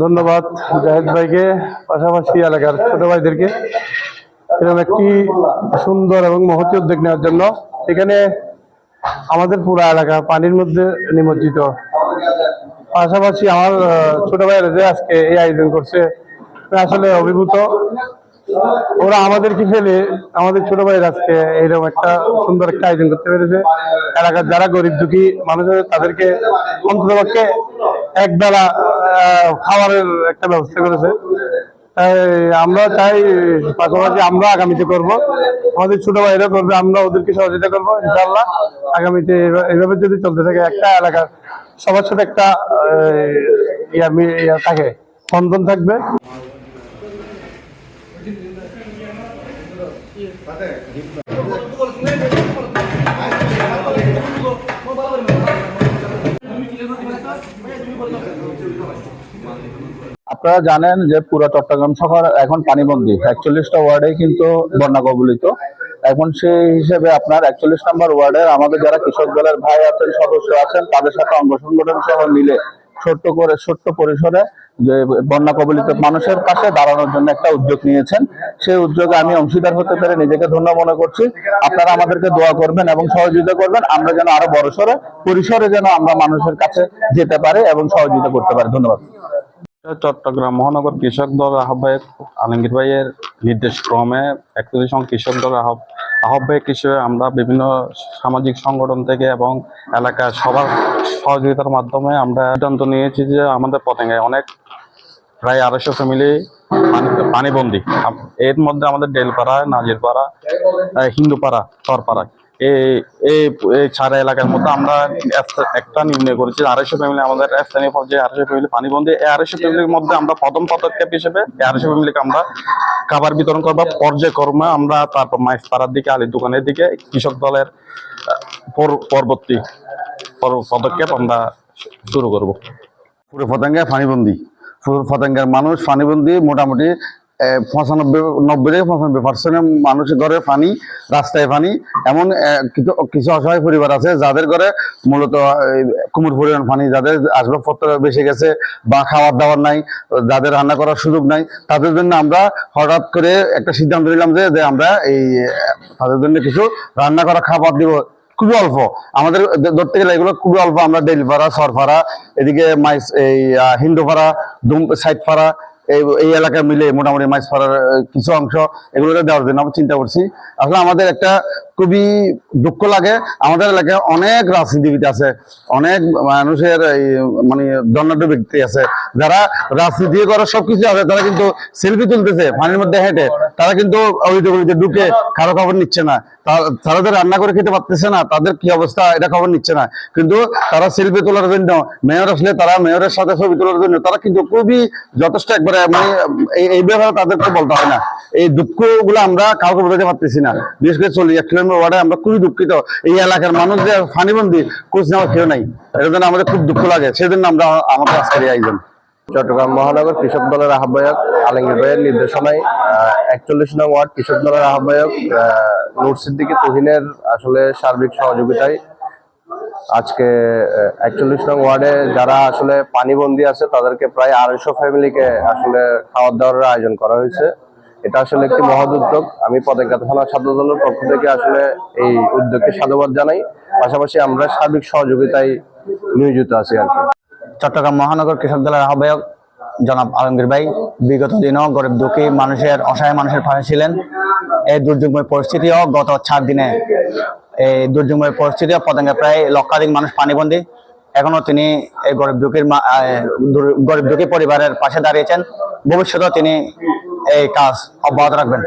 ধন্যবাদ জাহেদ ভাইকে, পাশাপাশি এলাকার ছোট ভাইদেরকে এরকম একটি সুন্দর এবং মহতী উদ্যোগ নেওয়ার জন্য। এখানে আমাদের পুরো এলাকা পানির মধ্যে নিমজ্জিত, পাশাপাশি আমার ছোট ভাইয়েরা যে আজকে এই আয়োজন করছে আসলে অভিভূত। ওরা আমাদেরকে ফেলে আমাদের ছোট ভাইয়ের আজকে এইরকম একটা সুন্দর একটা আয়োজন করতে পেরেছে। এলাকার যারা গরিব দুঃখী মানুষ আছে তাদেরকে অন্ততপক্ষে একবেলা খাবারের একটা ব্যবস্থা করেছে। তাই আমরা চাই পাশাপাশি আমরা আগামীতে করব, আমাদের ছোট ভাইরা করবে, আমরা ওদেরকে সহযোগিতা করবো ইনশাআল্লাহ। আগামীতে এইভাবে যদি চলতে থাকে একটা এলাকার সবার সাথে একটা ইয়া থাকে, বন্ধন থাকবে। আপনারা জানেন যে পুরো চট্টগ্রাম শহর এখন পানিবন্দী, 41টা ওয়ার্ডেই কিন্তু বন্যা কবলিত। এখন সেই হিসেবে আপনার 41 নম্বর ওয়ার্ডের আমাদের যারা কৃষক দলের ভাই আছেন, সদস্য আছেন, তাদের সাথে অঙ্গ সংগঠন সহ মিলে ছোট্ট পরিসরে যে বন্যা কবলিত মানুষের পাশে দাঁড়ানোর জন্য একটা উদ্যোগ নিয়েছেন। সেই উদ্যোগে আমি অংশীদার হতে পেরে নিজেকে ধন্য মনে করছি। আপনারা আমাদেরকে দোয়া করবেন এবং সহযোগিতা করবেন, আমরা যেন আরো বড়সড় পরিসরে যেন আমরা মানুষের কাছে যেতে পারি এবং সহযোগিতা করতে পারি। ধন্যবাদ। চট্টগ্রাম মহানগর কৃষক দল আহ্বায়ক আলমগীর ভাইয়ের নির্দেশ ক্রমে 41 নং কৃষক দল আহ্বায়ক হিসেবে আমরা বিভিন্ন সামাজিক সংগঠন থেকে এবং এলাকার সবার সহযোগিতার মাধ্যমে আমরা সিদ্ধান্ত নিয়েছি যে আমাদের পতেঙ্গায় অনেক প্রায় 250 ফ্যামিলি পানিবন্দী। এর মধ্যে আমাদের ডেলপাড়া, নাজিরপাড়া, হিন্দুপাড়া, চরপাড়া এই ছাড়া এলাকার মধ্যে আমরা একটা নির্ণয় করেছি 250 ফ্যামিলি, আমাদের স্থানীয় পর্যায়ে 250 ফ্যামিলি পানিবন্দী। এই 250 ফ্যামিলির মধ্যে আমরা প্রথম পদক্ষেপ হিসেবে 250 ফ্যামিলিকে আমরা খাবার বিতরণ করবো পর্যায়ক্রমে। আমরা তারপর মাইসপাড়ার দিকে, আলীর দোকানের দিকে কৃষক দলের পরবর্তী পদক্ষেপ আমরা শুরু করব। পুরো পতেঙ্গায় পানিবন্দী, পুরো পতেঙ্গার মানুষ পানিবন্দী। মোটামুটি 95-90% মানুষের ঘরে পানি, রাস্তায় পানি। এমন কিছু অসহায় পরিবার আছে যাদের ঘরে মূলত কুমুর পরিমাণ পানি, যাদের আসবাবপত্র বেশি গেছে বা খাওয়ার দাওয়ার নাই, যাদের রান্না করার সুযোগ নাই, তাদের জন্য আমরা হঠাৎ করে একটা সিদ্ধান্ত নিলাম যে আমরা তাদের জন্য কিছু রান্না করা খাবার দিব। খুবই অল্প, আমাদের ধরতে গেলে এগুলো খুবই অল্প। আমরা ডেলপাড়া, সরপাড়া, এদিকে হিন্দুপাড়া, সাইডপাড়া, এই এলাকায় মিলে মোটামুটি মাইসপাড়ার কিছু অংশ এগুলোকে দেওয়ার জন্য আমরা চিন্তা করছি। আসলে আমাদের একটা খুবই দুঃখ লাগে, আমাদের এলাকায় অনেক রাজনীতিবিদ আছে, অনেক মানুষের মানে দণ্ডাঢ্য ব্যক্তি আছে যারা রাজনীতি করে সবকিছু আছে, তারা কিন্তু সেলফি তুলতেছে পানির মধ্যে হেঁটে, তারা কিন্তু অলিতে ঢুকে কারো খবর নিচ্ছে না। তারা যে রান্না করে খেতে পারতেছে না, তাদের কি অবস্থা এটা খবর নিচ্ছে না, কিন্তু তারা সেলফি তোলার জন্য, মেয়র আসলে তারা মেয়রের সাথে ছবি তোলার জন্য তারা কিন্তু খুবই যথেষ্ট একবারে মানে এই ব্যাপারে তাদেরকে বলতে হয় না। এই দুঃখ গুলো আমরা কাউকে বোঝাতে পারতেছি না। বিশেষ করে 41 নম্বর ওয়ার্ডে আমরা খুবই দুঃখিত। এই এলাকার মানুষ যে পানিবন্দী, খোঁজ নেওয়ার কেউ নাই, এর জন্য আমাদের খুব দুঃখ লাগে। সেজন্য আমরা আমাদের আজকের আয়োজন। চট্টগ্রাম মহানগর কৃষক দলের আহ্বায়ক আলমগীর ভাইয়ের নির্দেশনায় 41 নং ওয়ার্ড কৃষক দলের আহ্বায়ক নূর সিদ্দিকী তুহিনের আসলে সার্বিক সহযোগিতায় আজকে 41 নং ওয়ার্ডে যারা আসলে পানিবন্দী আছে তাদেরকে প্রায় 250 ফ্যামিলিকে আসলে খাওয়ার দাওয়ার আয়োজন করা হয়েছে। এটা আসলে একটি মহৎ উদ্যোগ। আমি পতেঙ্গা থানা ছাত্র দলের পক্ষ থেকে আসলে এই উদ্যোগকে সাধুবাদ জানাই। পাশাপাশি আমরা সার্বিক সহযোগিতায় নিয়োজিত আছি আর কি। চট্টগ্রাম মহানগর কৃষক দলের আহ্বায়ক জনাব আলমগীর ভাই বিগত দিনও গরিব দুঃখী মানুষের, অসহায় মানুষের পাশে ছিলেন। এই দুর্যোগময় পরিস্থিতিও গত 4 দিনে এই দুর্যোগময় পরিস্থিতিও পতেঙ্গায় প্রায় লক্ষাধিক মানুষ পানিবন্দী। এখনো তিনি এই গরিব দুঃখী পরিবারের পাশে দাঁড়িয়েছেন। ভবিষ্যতেও তিনি এই কাজ অব্যাহত রাখবেন।